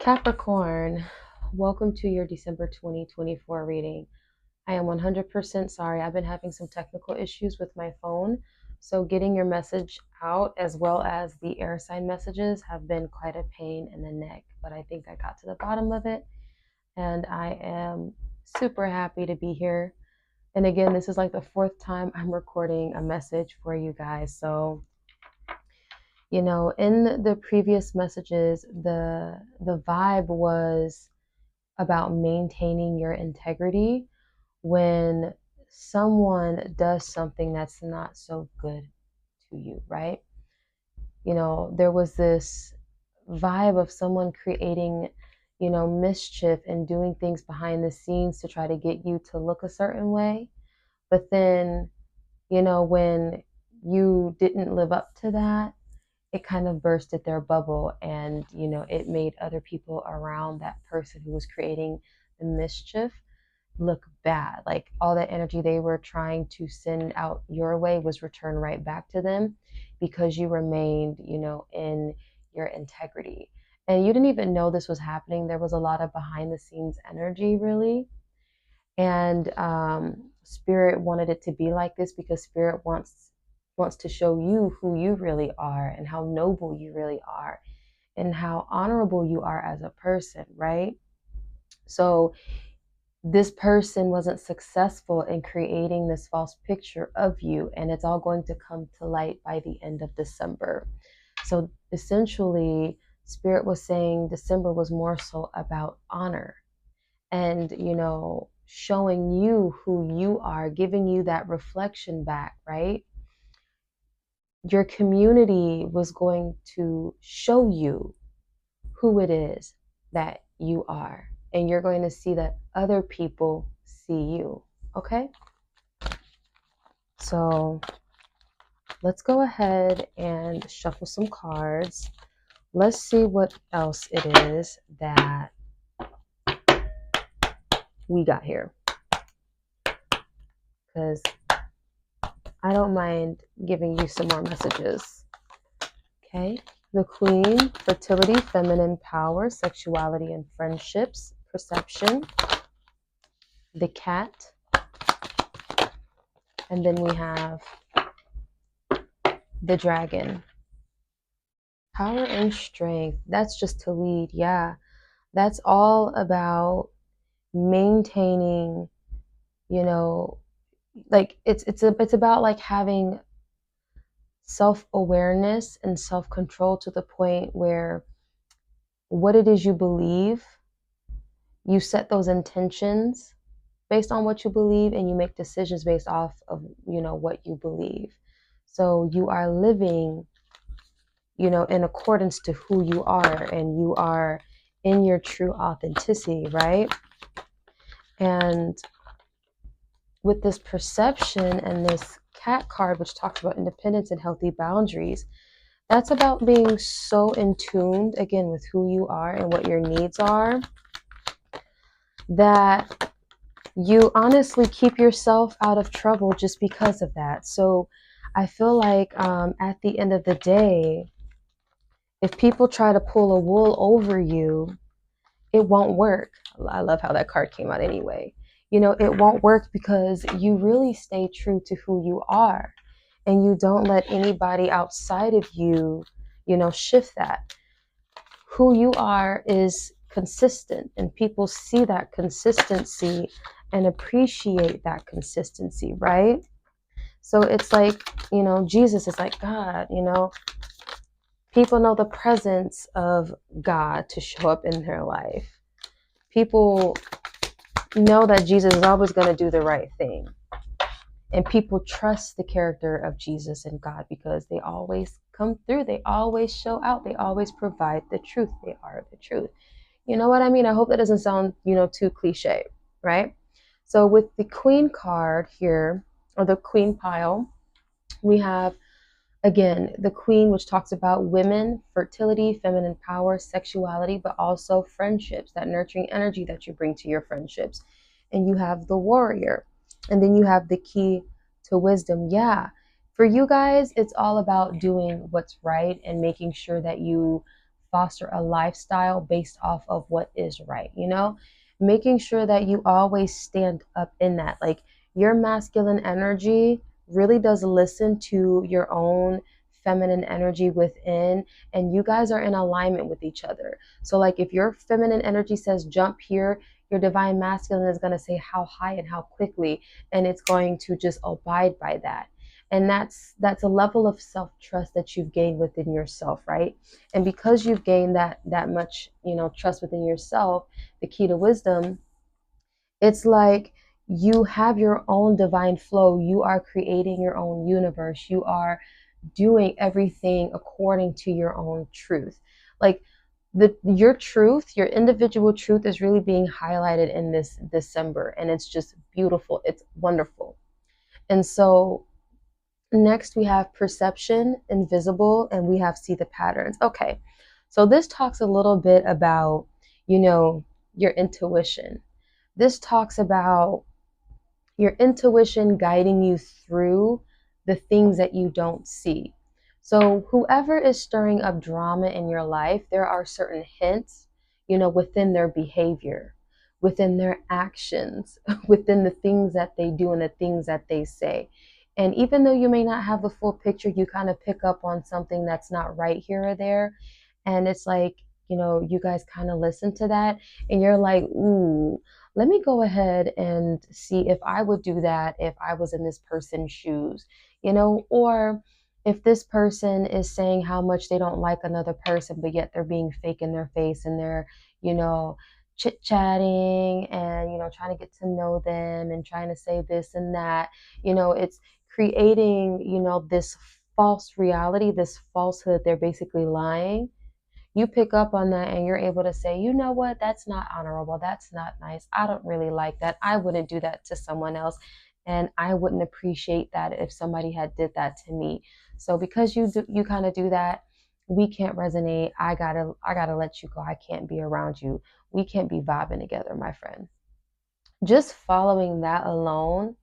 Capricorn, welcome to your December 2024 reading. I am 100% sorry. I've been having some technical issues with my phone, so getting your message out as well as the air sign messages have been quite a pain in the neck, but I think I got to the bottom of it, and I am super happy to be here. And again, this is like the fourth time I'm recording a message for you guys, so in the previous messages, the vibe was about maintaining your integrity when someone does something that's not so good to you, right? There was this vibe of someone creating, mischief and doing things behind the scenes to try to get you to look a certain way. But then, when you didn't live up to that, it kind of bursted their bubble, and it made other people around that person who was creating the mischief look bad. Like all that energy they were trying to send out your way was returned right back to them because you remained in your integrity, and you didn't even know this was happening. There was a lot of behind the scenes energy, really. And spirit wanted it to be like this because spirit wants to show you who you really are and how noble you really are and how honorable you are as a person, right? So this person wasn't successful in creating this false picture of you, and it's all going to come to light by the end of December. So essentially, spirit was saying December was more so about honor and showing you who you are, giving you that reflection back, right? Your community was going to show you who it is that you are, and you're going to see that other people see you. Okay, so let's go ahead and shuffle some cards. Let's see what else it is that we got here, because I don't mind giving you some more messages. Okay, the Queen, fertility, feminine power, sexuality and friendships, perception, the Cat, and then we have the Dragon. Power and strength, that's just to lead. Yeah, that's all about maintaining, like it's about like having self-awareness and self-control to the point where what it is you believe, you set those intentions based on what you believe, and you make decisions based off of what you believe. So you are living in accordance to who you are, and you are in your true authenticity, right? And with this perception and this Cat card, which talks about independence and healthy boundaries, that's about being so in tune again with who you are and what your needs are, that you honestly keep yourself out of trouble just because of that. So I feel like at the end of the day, if people try to pull a wool over you, it won't work. I love how that card came out anyway. It won't work because you really stay true to who you are, and you don't let anybody outside of you, shift that. Who you are is consistent, and people see that consistency and appreciate that consistency, right? So it's like, Jesus is like God, people know the presence of God to show up in their life. People know that Jesus is always going to do the right thing. And people trust the character of Jesus and God because they always come through. They always show out. They always provide the truth. They are the truth. You know what I mean? I hope that doesn't sound, too cliche, right? So with the Queen card here, or the Queen pile, we have, again, the Queen, which talks about women, fertility, feminine power, sexuality, but also friendships, that nurturing energy that you bring to your friendships. And you have the Warrior. And then you have the Key to Wisdom. Yeah, for you guys, it's all about doing what's right and making sure that you foster a lifestyle based off of what is right, making sure that you always stand up in that. Like, your masculine energy really does listen to your own feminine energy within, and you guys are in alignment with each other. So like, if your feminine energy says jump here, your divine masculine is going to say how high and how quickly, and it's going to just abide by that. And that's a level of self-trust that you've gained within yourself, right? And because you've gained that much, trust within yourself, the key to wisdom, it's like you have your own divine flow. You are creating your own universe. You are doing everything according to your own truth. Like, your truth, your individual truth, is really being highlighted in this December, and it's just beautiful. It's wonderful. And so next we have perception, invisible, and we have see the patterns. Okay, so this talks a little bit about, your intuition. This talks about your intuition guiding you through the things that you don't see. So whoever is stirring up drama in your life, there are certain hints, within their behavior, within their actions, within the things that they do and the things that they say. And even though you may not have the full picture, you kind of pick up on something that's not right here or there. And it's like, you guys kind of listen to that and you're like, ooh, let me go ahead and see if I would do that if I was in this person's shoes, or if this person is saying how much they don't like another person, but yet they're being fake in their face and they're, chit chatting and, trying to get to know them and trying to say this and that, it's creating, this false reality, this falsehood. They're basically lying. You pick up on that and you're able to say, you know what, that's not honorable, that's not nice, I don't really like that, I wouldn't do that to someone else, and I wouldn't appreciate that if somebody had did that to me. So because you kind of do that, we can't resonate. I gotta let you go. I can't be around you. We can't be vibing together, my friend. Just following that alone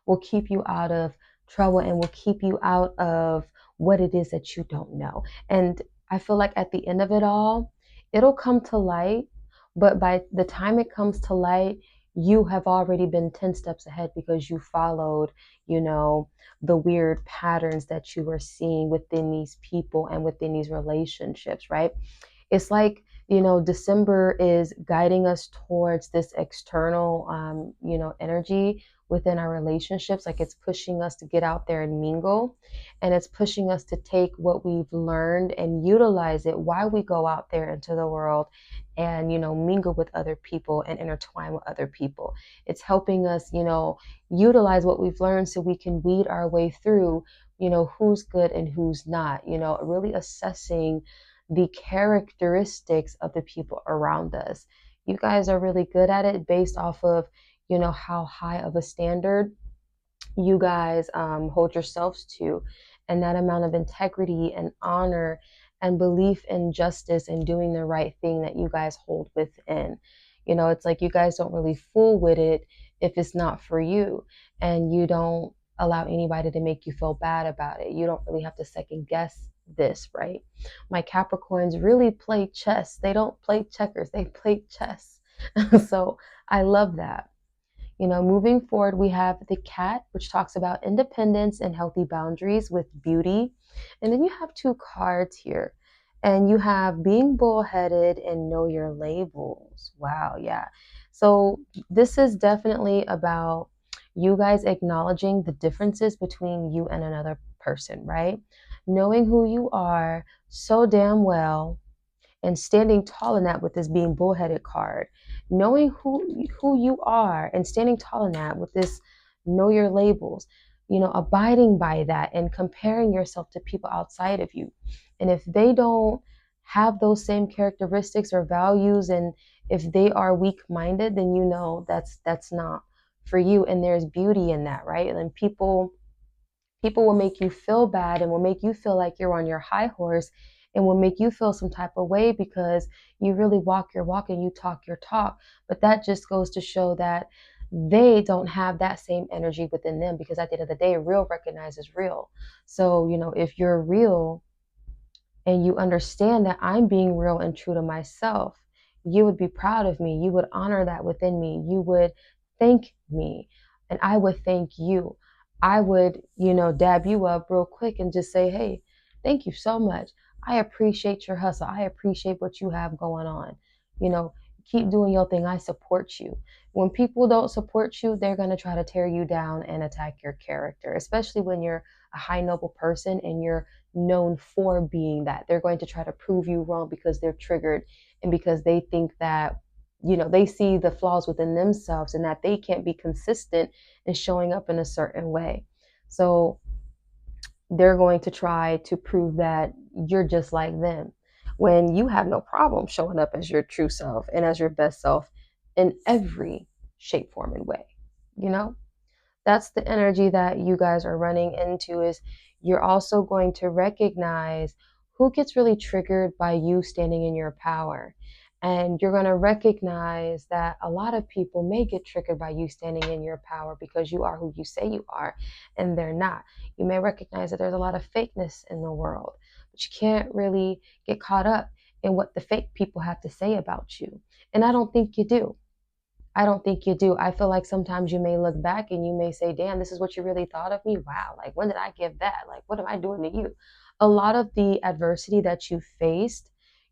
will keep you out of trouble and will keep you out of what it is that you don't know. And I feel like at the end of it all, it'll come to light. But by the time it comes to light, you have already been 10 steps ahead because you followed, the weird patterns that you were seeing within these people and within these relationships, right? It's like, December is guiding us towards this external, energy within our relationships. Like, it's pushing us to get out there and mingle, and it's pushing us to take what we've learned and utilize it while we go out there into the world and, mingle with other people and intertwine with other people. It's helping us, utilize what we've learned so we can weed our way through, who's good and who's not, really assessing the characteristics of the people around us. You guys are really good at it based off of, how high of a standard you guys hold yourselves to, and that amount of integrity and honor and belief in justice and doing the right thing that you guys hold within. It's like you guys don't really fool with it if it's not for you, and you don't allow anybody to make you feel bad about it. You don't really have to second guess this, right? My Capricorns really play chess. They don't play checkers, they play chess. So I love that. Moving forward, we have the cat, which talks about independence and healthy boundaries with beauty. And then you have two cards here. And you have being bullheaded and know your labels. Wow, yeah. So this is definitely about you guys acknowledging the differences between you and another person, right? Knowing who you are so damn well and standing tall in that with this being bullheaded card, knowing who you are and standing tall in that with this know your labels, abiding by that and comparing yourself to people outside of you. And if they don't have those same characteristics or values, and if they are weak-minded, then that's not for you. And there's beauty in that, right? And people will make you feel bad and will make you feel like you're on your high horse and will make you feel some type of way because you really walk your walk and you talk your talk. But that just goes to show that they don't have that same energy within them, because at the end of the day, real recognizes real. So, if you're real, and you understand that I'm being real and true to myself, you would be proud of me. You would honor that within me. You would thank me, and I would thank you. I would, dab you up real quick and just say, hey, thank you so much. I appreciate your hustle. I appreciate what you have going on. You know, keep doing your thing. I support you. When people don't support you, they're going to try to tear you down and attack your character, especially when you're a high noble person and you're known for being that. They're going to try to prove you wrong because they're triggered and because they think that, they see the flaws within themselves and that they can't be consistent in showing up in a certain way. So they're going to try to prove that you're just like them when you have no problem showing up as your true self and as your best self in every shape, form, and way, you know? That's the energy that you guys are running into. Is you're also going to recognize who gets really triggered by you standing in your power, and you're going to recognize that a lot of people may get triggered by you standing in your power because you are who you say you are and they're not. You may recognize that there's a lot of fakeness in the world, but you can't really get caught up in what the fake people have to say about you, and I don't think you do. I don't think you do. I feel like sometimes you may look back and you may say, damn, this is what you really thought of me? Wow, like when did I give that? Like, what am I doing to you? A lot of the adversity that you faced,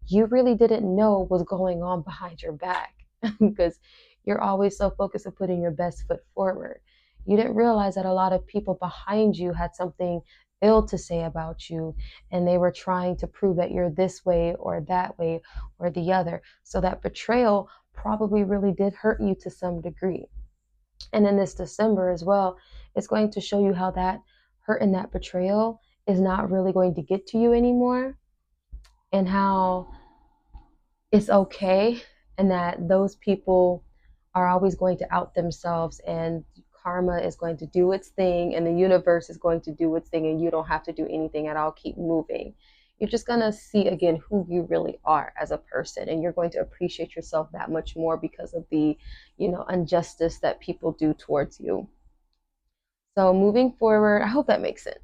you really didn't know was going on behind your back because you're always so focused on putting your best foot forward. You didn't realize that a lot of people behind you had something ill to say about you, and they were trying to prove that you're this way or that way or the other. So that betrayal probably really did hurt you to some degree. And in this December as well, it's going to show you how that hurt and that betrayal is not really going to get to you anymore, and how it's okay, and that those people are always going to out themselves, and karma is going to do its thing and the universe is going to do its thing, and you don't have to do anything at all. Keep moving. You're just going to see again who you really are as a person, and you're going to appreciate yourself that much more because of the injustice that people do towards you. So moving forward, I hope that makes sense.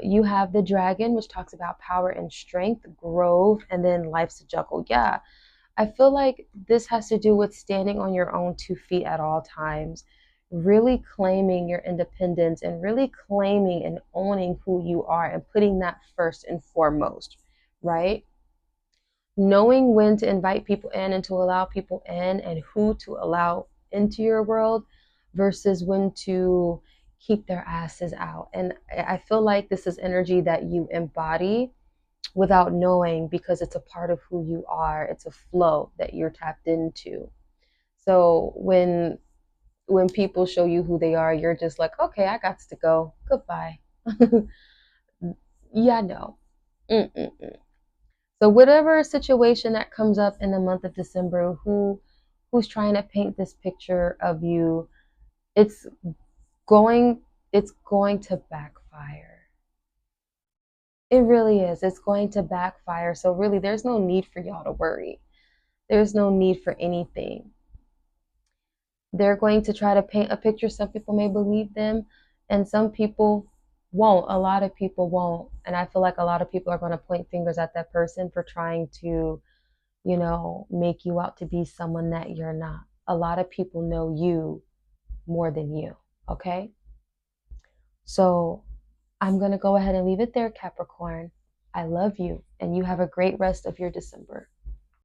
You have the dragon, which talks about power and strength, growth, and then life's a juggle. Yeah, I feel like this has to do with standing on your own 2 feet at all times, really claiming your independence and really claiming and owning who you are and putting that first and foremost, right? Knowing when to invite people in and to allow people in and who to allow into your world versus when to keep their asses out. And I feel like this is energy that you embody without knowing because it's a part of who you are. It's a flow that you're tapped into. So when people show you who they are, you're just like, okay, I got to go. Goodbye. Yeah, no. Mm-mm-mm. So whatever situation that comes up in the month of December, who's trying to paint this picture of you, it's going it's going to backfire. It really is. It's going to backfire. So really there's no need for y'all to worry. There's no need for anything. They're going to try to paint a picture. Some people may believe them, and some people won't. A lot of people won't. And I feel like a lot of people are going to point fingers at that person for trying to, make you out to be someone that you're not. A lot of people know you more than you. Okay? So I'm going to go ahead and leave it there, Capricorn. I love you, and you have a great rest of your December.